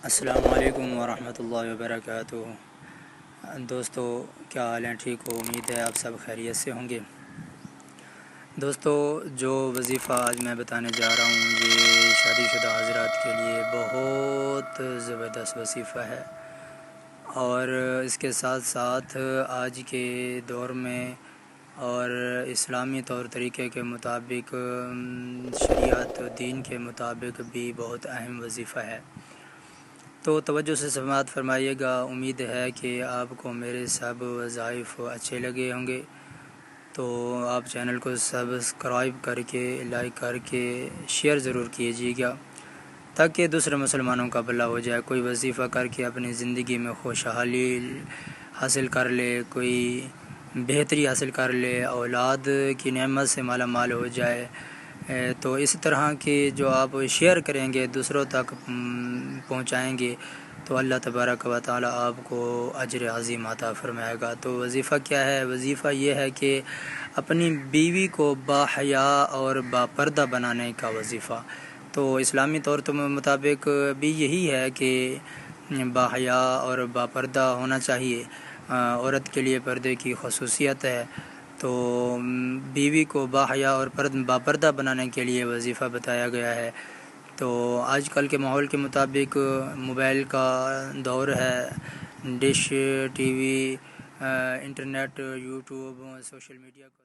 السلام علیکم ورحمۃ اللہ وبرکاتہ۔ دوستو کیا حال ہیں؟ ٹھیک ہو؟ امید ہے آپ سب خیریت سے ہوں گے۔ دوستو جو وظیفہ آج میں بتانے جا رہا ہوں یہ شادی شدہ حضرات کے لیے بہت زبردست وظیفہ ہے، اور اس کے ساتھ ساتھ آج کے دور میں اور اسلامی طور طریقے کے مطابق شریعت و دین کے مطابق بھی بہت اہم وظیفہ ہے۔ تو توجہ سے سماعت فرمائیے گا۔ امید ہے کہ آپ کو میرے سب وظائف اچھے لگے ہوں گے، تو آپ چینل کو سبسکرائب کر کے لائک کر کے شیئر ضرور کیجیے گا تاکہ دوسرے مسلمانوں کا بھلا ہو جائے، کوئی وظیفہ کر کے اپنی زندگی میں خوشحالی حاصل کر لے، کوئی بہتری حاصل کر لے، اولاد کی نعمت سے مالا مال ہو جائے۔ تو اس طرح کی جو آپ شیئر کریں گے، دوسروں تک پہنچائیں گے، تو اللہ تبارک و تعالی آپ کو اجر عظیم عطا فرمائے گا۔ تو وظیفہ کیا ہے؟ وظیفہ یہ ہے کہ اپنی بیوی کو باحیا اور باپردہ بنانے کا وظیفہ۔ تو اسلامی طور مطابق بھی یہی ہے کہ باحیا اور باپردہ ہونا چاہیے۔ عورت کے لیے پردے کی خصوصیت ہے، تو بیوی کو باحیا اور باپردہ بنانے کے لیے وظیفہ بتایا گیا ہے۔ تو آج کل کے ماحول کے مطابق موبائل کا دور ہے، dish, T V, internet, YouTube, social media کا